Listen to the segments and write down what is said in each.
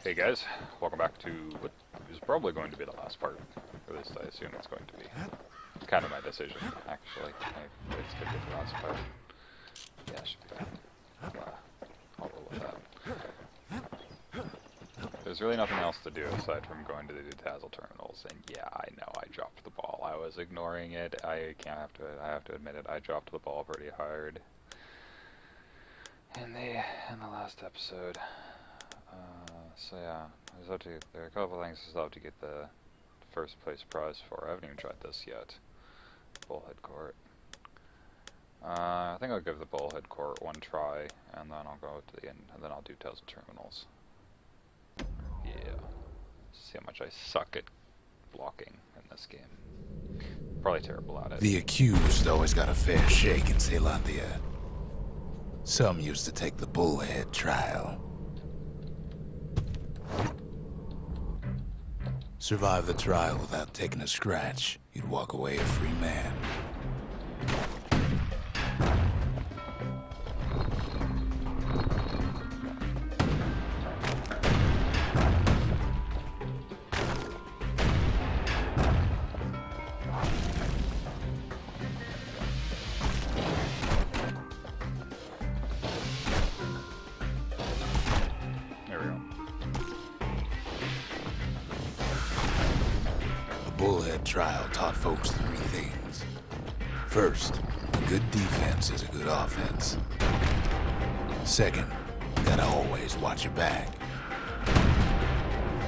Hey guys, welcome back to what is probably going to be the last part. Or at least I assume it's going to be. It's kind of my decision, actually. It's going to be the last part. Yeah, it should be fine. I'll roll with that. There's really nothing else to do aside from going to the Dazzle terminals, and yeah, I know I dropped the ball. I was ignoring it. I have to admit it. I dropped the ball pretty hard in the last episode. So yeah, there are a couple things I still have to get the first place prize for. I haven't even tried this yet. Bullhead Court. I think I'll give the Bullhead Court one try, and then I'll go to the end, and then I'll do Dazzle terminals. Yeah. See how much I suck at blocking in this game. Probably terrible at it. The accused always got a fair shake in Zealandia. Some used to take the bullhead trial. Survive the trial without taking a scratch, you'd walk away a free man. Bullhead trial taught folks three things. First, a good defense is a good offense. Second, you gotta always watch your back.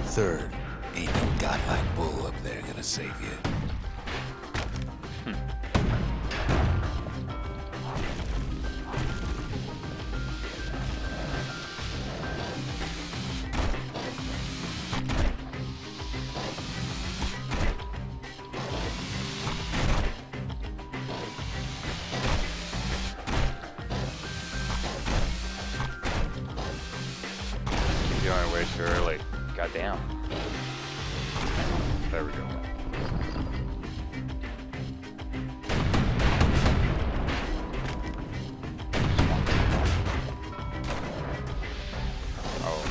Third, ain't no godlike bull up there gonna save you. Going way too early. Goddamn. There we go. Oh.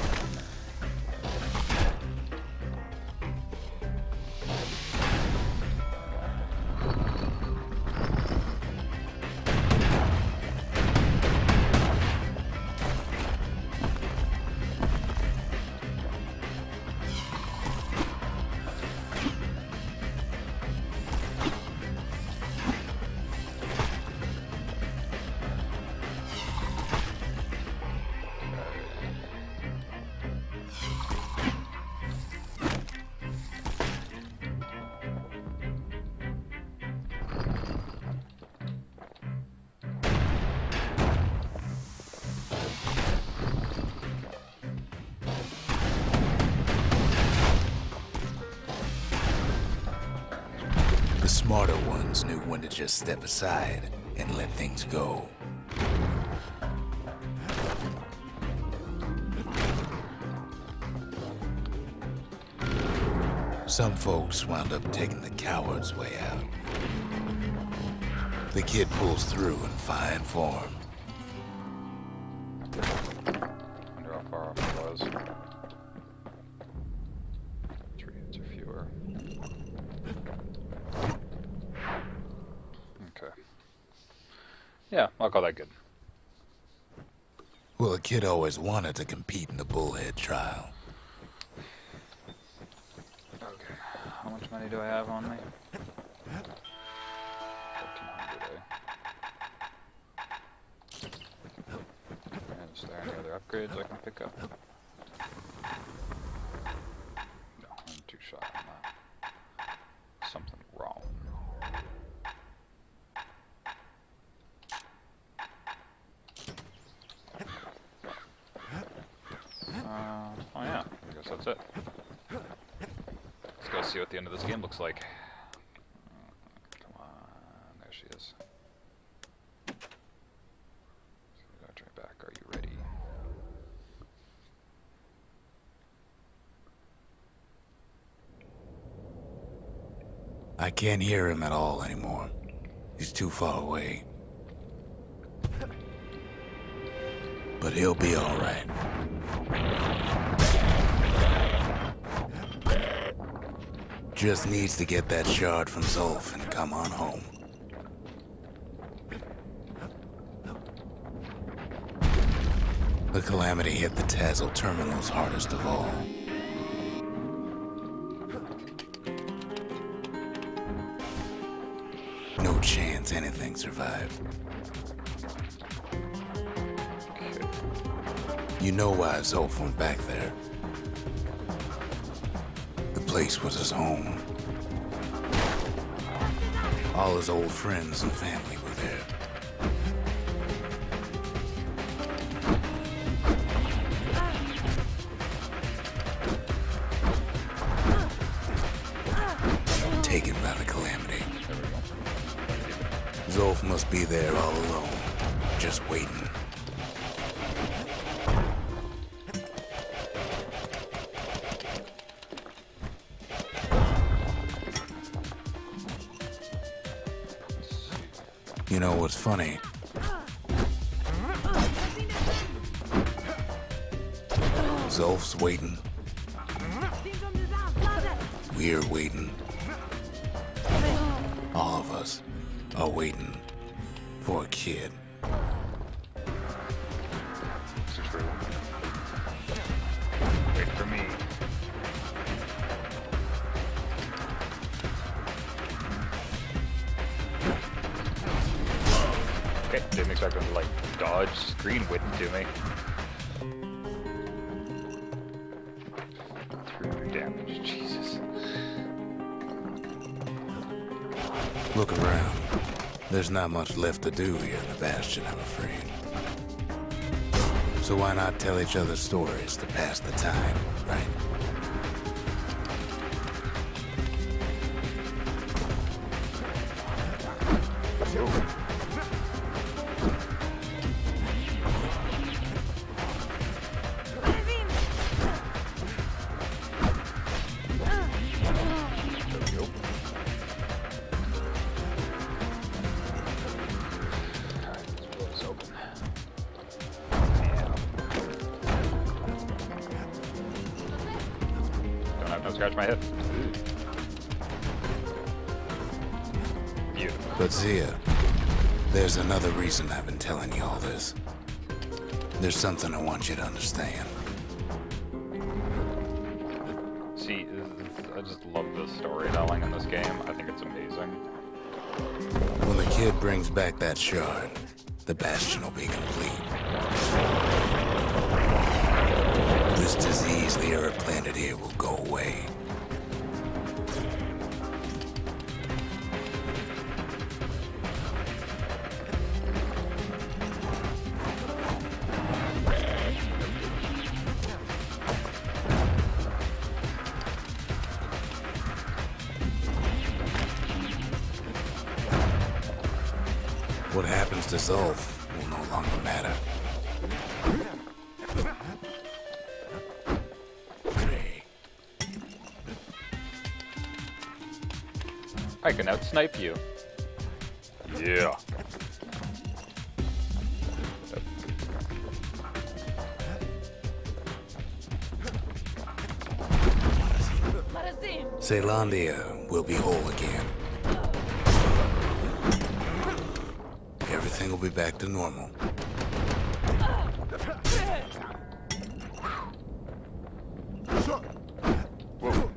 The smarter ones knew when to just step aside and let things go. Some folks wound up taking the coward's way out. The kid pulls through in fine form. Wonder how far off it was. 3 hits or fewer. Okay. Yeah, I'll call that good. Well, the kid always wanted to compete in the bullhead trial. Okay. How much money do I have on me? 1,400, And is there any other upgrades I can pick up? No, I'm too shot on that. Something wrong. Oh yeah, I guess that's it. Let's go see what the end of this game looks like. Come on, there she is. Try back. Are you ready? I can't hear him at all anymore. He's too far away. But he'll be all right. Just needs to get that shard from Zulf and come on home. The Calamity hit the Tazzle terminals hardest of all. No chance anything survived. You know why Zulf went back there. The place was his home. All his old friends and family were there. Taken by the Calamity. Zulf must be there all alone, just waiting. You know what's funny? Zulf's waiting. We're waiting. All of us are waiting for a kid. It's true. Wait for me. Okay, didn't expect him to like dodge screen width to me. 300 damage, Jesus. Look around. There's not much left to do here in the Bastion, I'm afraid. So why not tell each other stories to pass the time, right? Scratch my head. Beautiful. But Zia, there's another reason I've been telling you all this. There's something I want you to understand. See, I just love the storytelling in this game. I think it's amazing. When the kid brings back that shard, the Bastion will be complete. This disease the Earth planted here will go away. What happens to Zulf will no longer matter. I can out-snipe you. Yeah. Zealandia will be whole again. Everything will be back to normal. Whoa.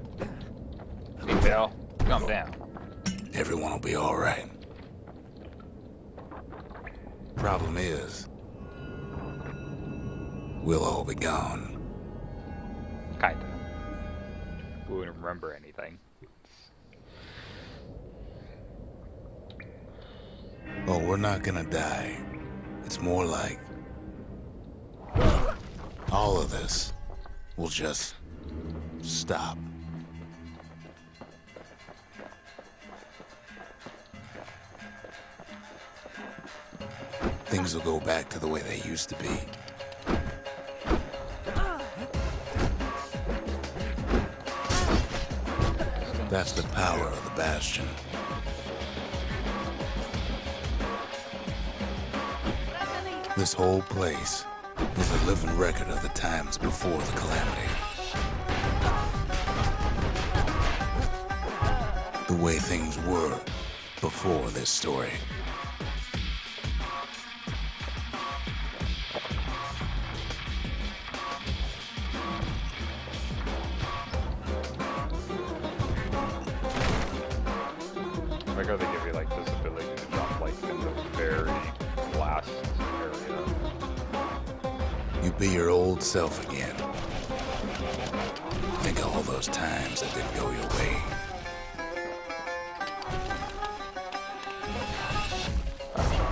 Hey, pal. Calm down. Everyone will be all right. Problem is, we'll all be gone. Kinda. We wouldn't remember anything. Oh, we're not gonna die. It's more like all of this will just stop. Things will go back to the way they used to be. That's the power of the Bastion. This whole place is a living record of the times before the Calamity. way things were before this story. I like how they give you like this ability to jump like in the very last area. You be your old self again. Think of all those times that didn't go your way.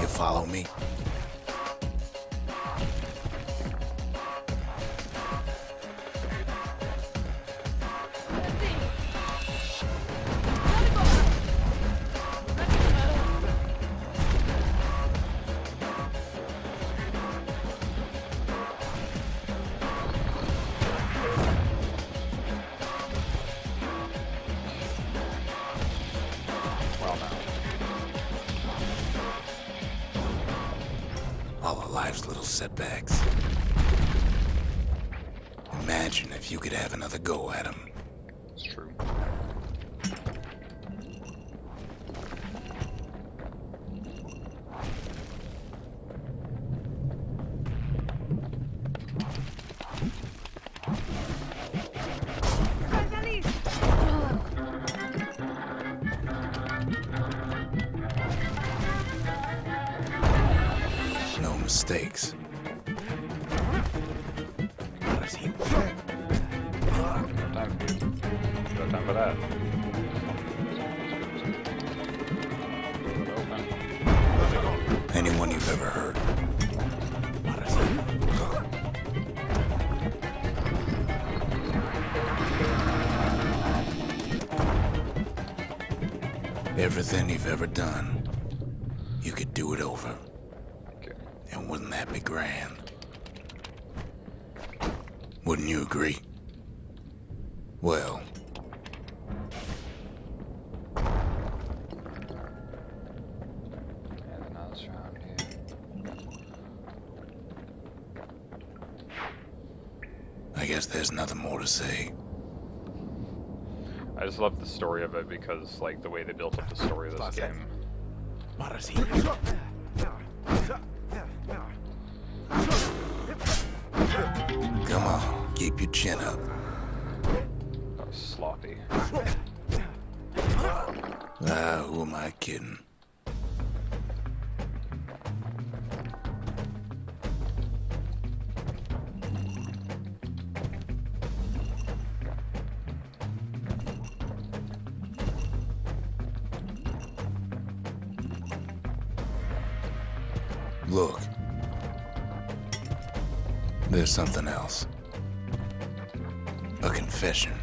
You follow me? All of life's little setbacks. Imagine if you could have another go at them. It's true. No mistakes. No time for that. Anyone you've ever heard. Everything you've ever done, you could do it over. Okay. And wouldn't that be grand? Wouldn't you agree? Well, Anything else around here? I guess there's nothing more to say. I just love the story of it because, like, the way they built up the story of this game. Come on, keep your chin up. That was sloppy. Ah, who am I kidding? Look. There's something else. A confession.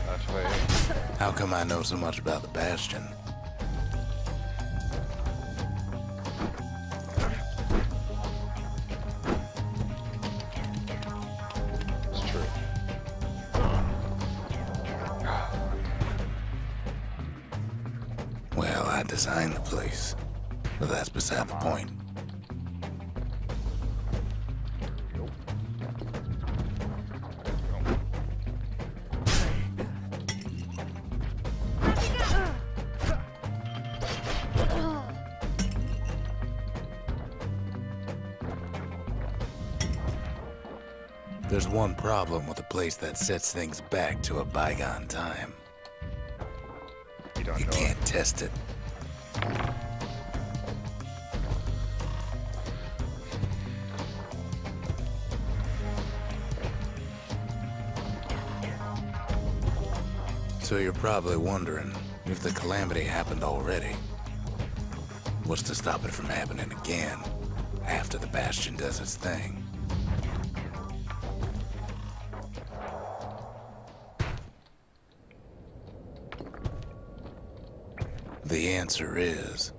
That way. How come I know so much about the Bastion? It's true. Well, I designed the place, but that's beside the point. There's one problem with a place that sets things back to a bygone time. You don't You know can't test it. So you're probably wondering if the calamity happened already. What's to stop it from happening again after the Bastion does its thing? The answer is...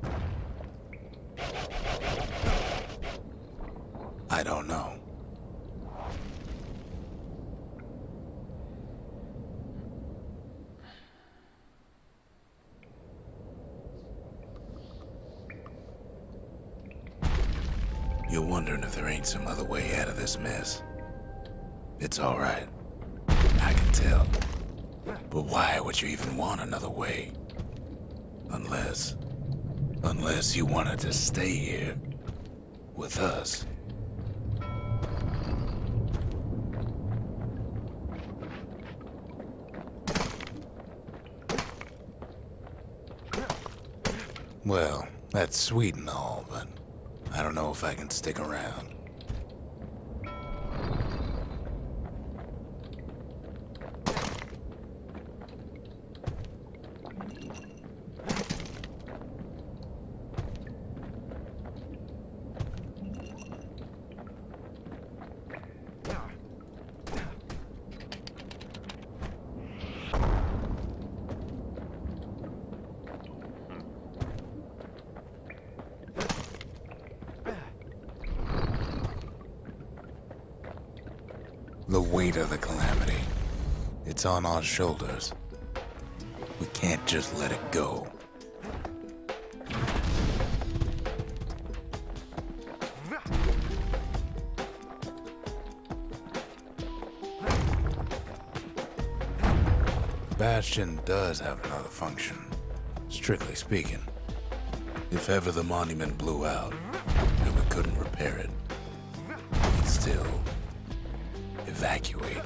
I don't know. You're wondering if there ain't some other way out of this mess. It's alright. I can tell. But why would you even want another way? Unless you wanted to stay here with us. Well, that's sweet and all, but I don't know if I can stick around. The weight of the calamity. It's on our shoulders. We can't just let it go. Bastion does have another function, strictly speaking. If ever the monument blew out and we couldn't repair it, we'd still evacuate.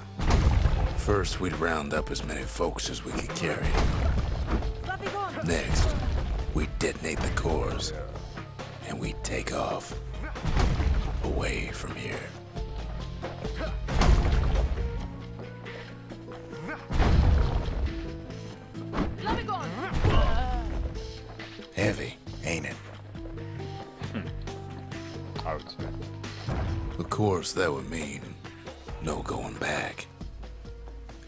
First, we'd round up as many folks as we could carry. Next, we'd detonate the cores, and we'd take off away from here. Heavy, ain't it? I would say. Of course, that would mean no going back.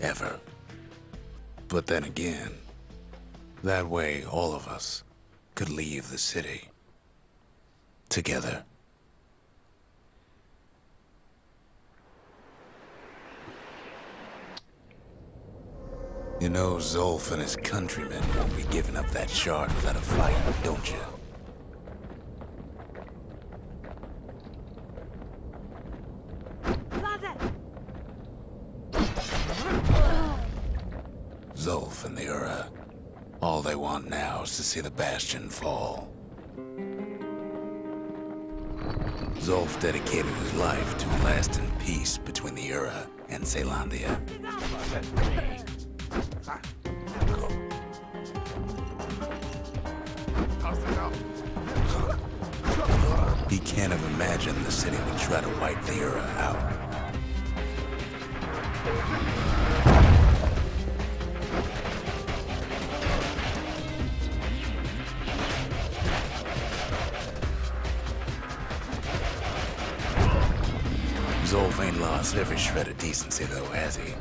Ever. But then again, that way all of us could leave the city. Together. You know Zolf and his countrymen won't be giving up that shard without a fight, don't you? Zolf and the Ura, all they want now is to see the Bastion fall. Zolf dedicated his life to a lasting peace between the Ura and Caelondia. He can't have imagined the city would try to wipe the Ura out. Zolf ain't lost every shred of decency, though, has he?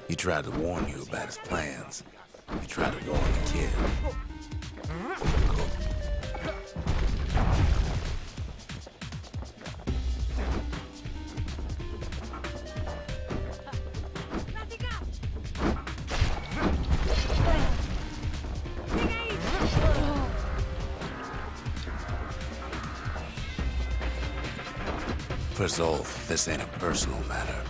He tried to warn you about his plans. He tried to warn the kid. For Zolf, this ain't a personal matter.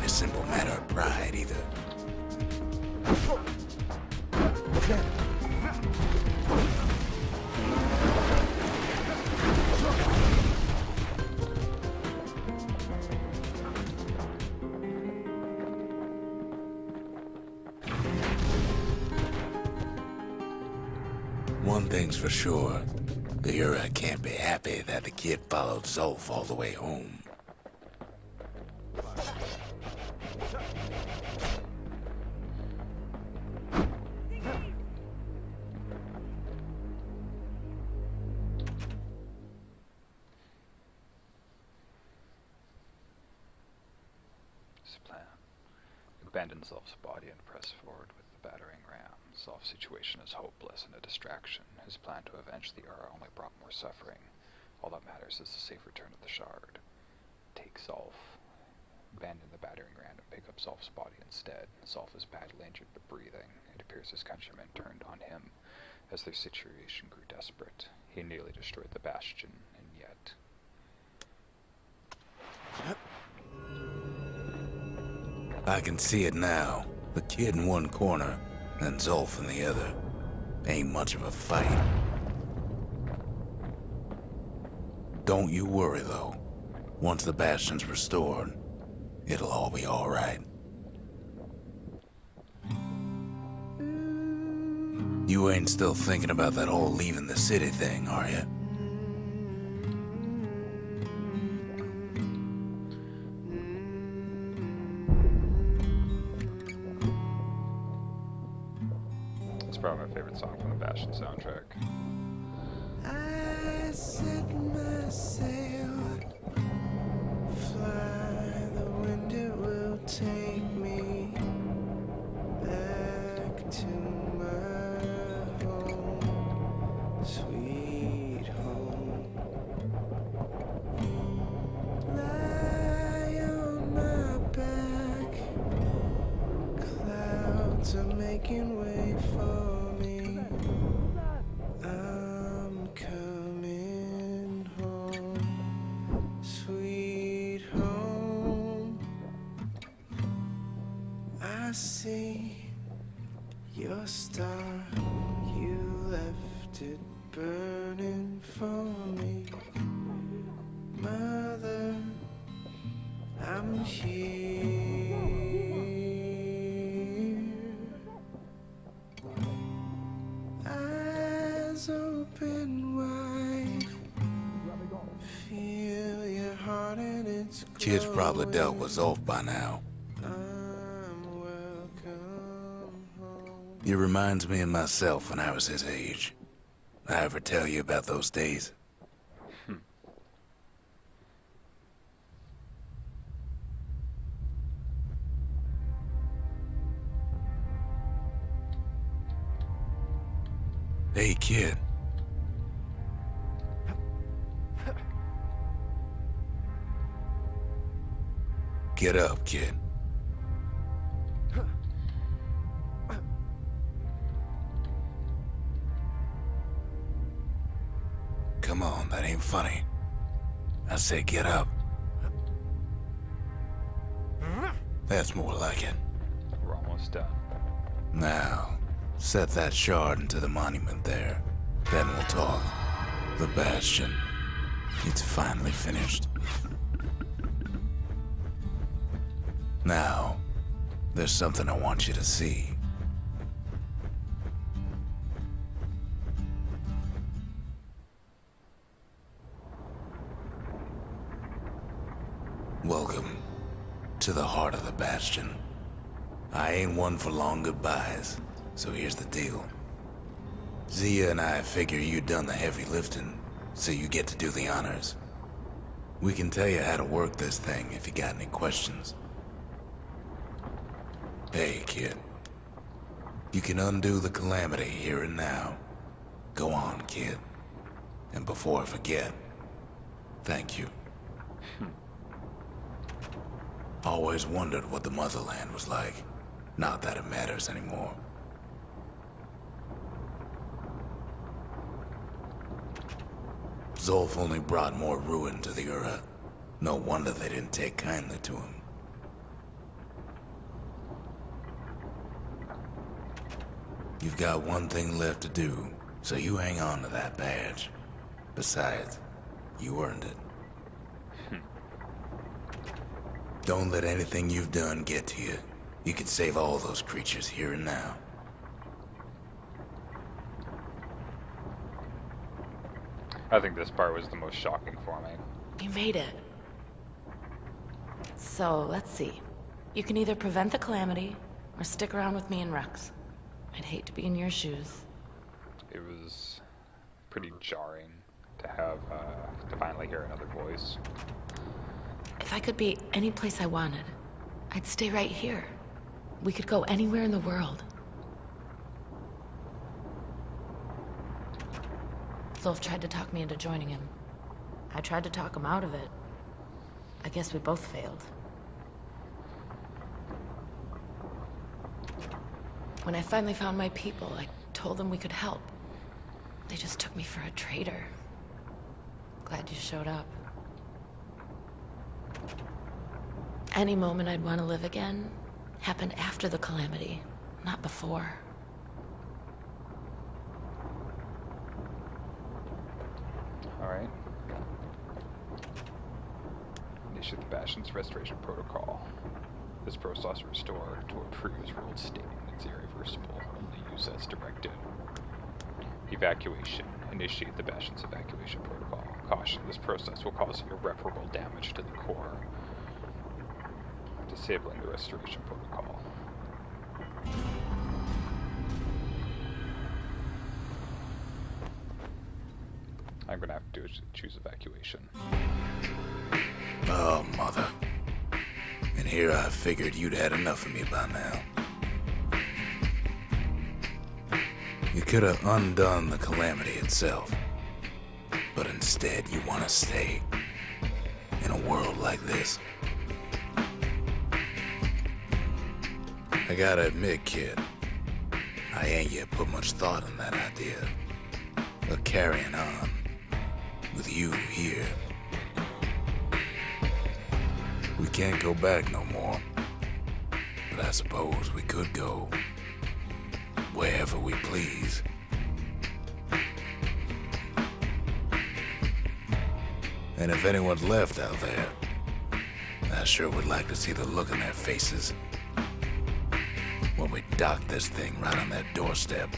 Simple matter of pride, either. One thing's for sure. The Ura can't be happy that the kid followed Zolf all the way home. Abandon Zolf's body and press forward with the battering ram. Zolf's situation is hopeless and a distraction. His plan to avenge the Ura only brought more suffering. All that matters is the safe return of the shard. Take Zolf. Abandon the battering ram and pick up Zolf's body instead. Zolf is badly injured but breathing. It appears his countrymen turned on him as their situation grew desperate. He nearly destroyed the Bastion, and yet... I can see it now. The kid in one corner, and Zolf in the other. Ain't much of a fight. Don't you worry, though. Once the Bastion's restored, it'll all be alright. You ain't still thinking about that whole leaving the city thing, are you? Probably my favorite song from the Bastion soundtrack. I set my sail, fly, the wind it will take me back to my home, sweet home. Lie on my back, clouds are making way for I see your star, you left it burning for me. Mother, I'm here. Eyes open wide, feel your heart and it's glowing. Kid's probably dealt with Zolf by now. He reminds me of myself when I was his age. I ever tell you about those days? Hey, kid. Get up, kid. Come on, that ain't funny. I say get up. That's more like it. We're almost done. Now, set that shard into the monument there. Then we'll talk. The Bastion. It's finally finished. Now, there's something I want you to see. Welcome to the heart of the Bastion. I ain't one for long goodbyes, so here's the deal. Zia and I figure you done the heavy lifting, so you get to do the honors. We can tell you how to work this thing if you got any questions. Hey, kid. You can undo the calamity here and now. Go on, kid. And before I forget, thank you. Always wondered what the motherland was like. Not that it matters anymore. Zolf only brought more ruin to the Ura. No wonder they didn't take kindly to him. You've got one thing left to do, so you hang on to that badge. Besides, you earned it. Don't let anything you've done get to you. You can save all those creatures here and now. I think this part was the most shocking for me. You made it. So, let's see. You can either prevent the calamity, or stick around with me and Rex. I'd hate to be in your shoes. It was pretty jarring to have, to finally hear another voice. If I could be any place I wanted, I'd stay right here. We could go anywhere in the world. Zulf tried to talk me into joining him. I tried to talk him out of it. I guess we both failed. When I finally found my people, I told them we could help. They just took me for a traitor. Glad you showed up. Any moment I'd want to live again happened after the calamity, not before. Alright. Initiate the Bastion's restoration protocol. This process restored to a previous ruled state and it's irreversible. Only use as directed. Evacuation. Initiate the Bastion's evacuation protocol. Caution, this process will cause irreparable damage to the core. Disabling the restoration protocol. I'm gonna have to choose evacuation. Oh, mother. And here I figured you'd had enough of me by now. You could have undone the calamity itself. But instead you want to stay in a world like this. I gotta admit, kid, I ain't yet put much thought in that idea of carrying on with you here. We can't go back no more, but I suppose we could go wherever we please. And if anyone's left out there, I sure would like to see the look in their faces when we dock this thing right on that doorstep.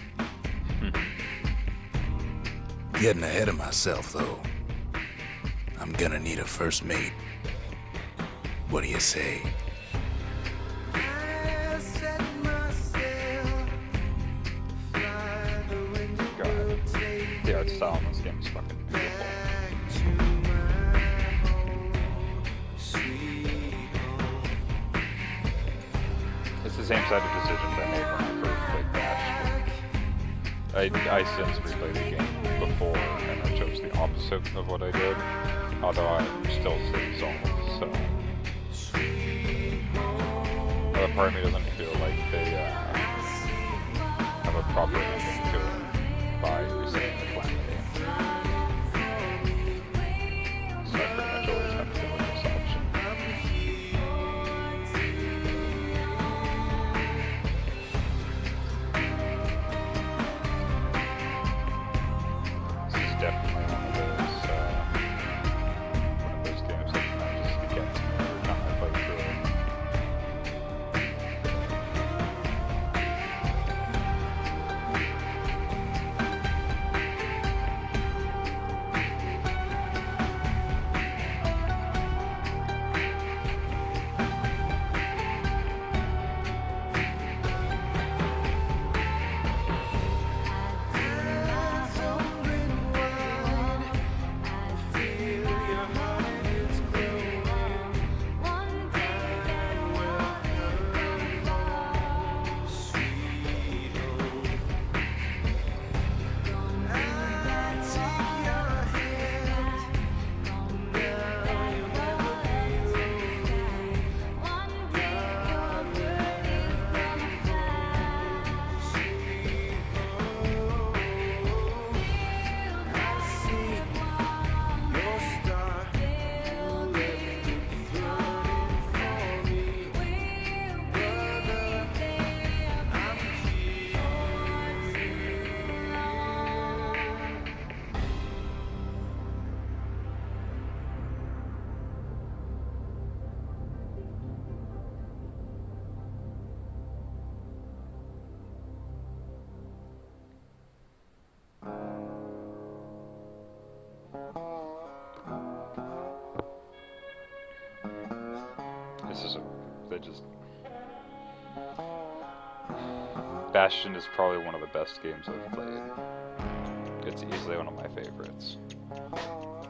Getting ahead of myself, though. I'm gonna need a first mate. What do you say? God, the art style in this game is fucking beautiful. It's the same set of decisions I made when I first played Bastion. I since replayed the game before, and I chose the opposite of what I did, although I still say Zulf, so... But part of me doesn't feel like they have a proper ending to it by resetting the calamity. So I pretty much always have to go with this option. This is definitely one of those games that just gets me every time I play through it. This is they just... Bastion is probably one of the best games I've played. It's easily one of my favorites.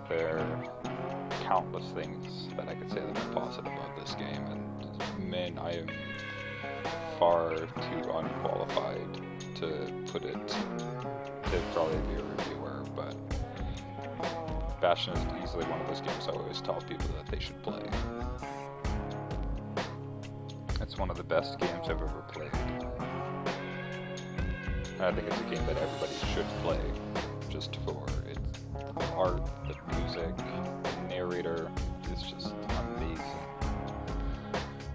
There are countless things that I could say that are positive about this game, and man, I am far too unqualified to put it to probably be a reviewer, but Bastion is easily one of those games I always tell people that they should play. It's one of the best games I've ever played. And I think it's a game that everybody should play, just for its art, the music, the narrator. It's just amazing.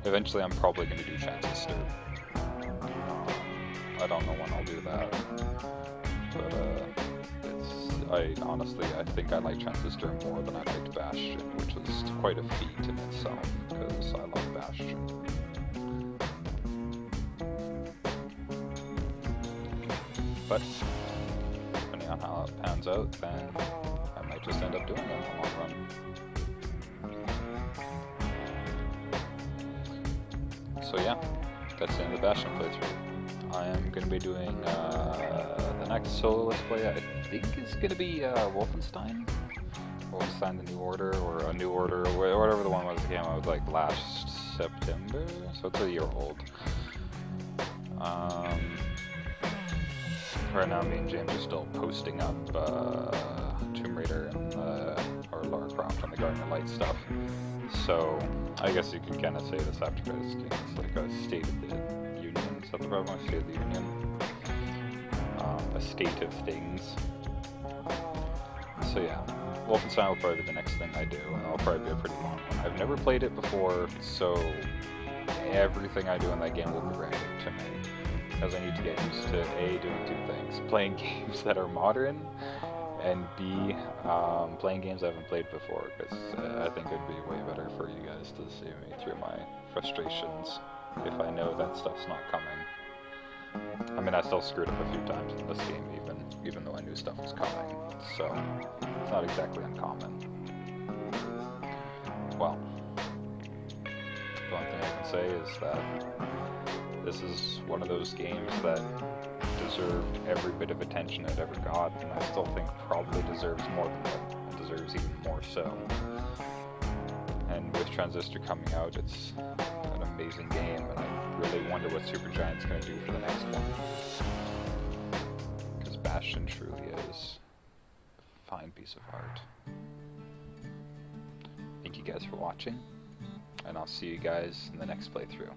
Eventually I'm probably going to do Transistor. I don't know when I'll do that, but I think I like Transistor more than I liked Bastion, which was quite a feat in itself, because I love Bastion. But, depending on how it pans out, then I might just end up doing it in the long run. So yeah, that's the end of the Bastion playthrough. I am going to be doing the next solo let's play, I think is going to be Wolfenstein? Wolfenstein The New Order, or A New Order, or whatever the one was that came out like last September, so it's a year old. Right now me and James are still posting up Tomb Raider and or Lara Croft and the Guardian of Light stuff. So I guess you can kind of say this after this game. It's like a State of the Union. Is that the proper one? State of the Union? A state of things. So yeah, Wolfenstein will probably be the next thing I do, and that'll probably be a pretty long one. I've never played it before, so everything I do in that game will be random to me. Because I need to get used to A, doing two things: playing games that are modern, and B, playing games I haven't played before, because I think it would be way better for you guys to see me through my frustrations if I know that stuff's not coming. I mean, I still screwed up a few times in this game, even though I knew stuff was coming, so it's not exactly uncommon. Well, the only thing I can say is that this is one of those games that deserved every bit of attention it ever got, and I still think probably deserves more than that, and deserves even more so. And with Transistor coming out, it's an amazing game, and I really wonder what Supergiant's going to do for the next one. Because Bastion truly is a fine piece of art. Thank you guys for watching, and I'll see you guys in the next playthrough.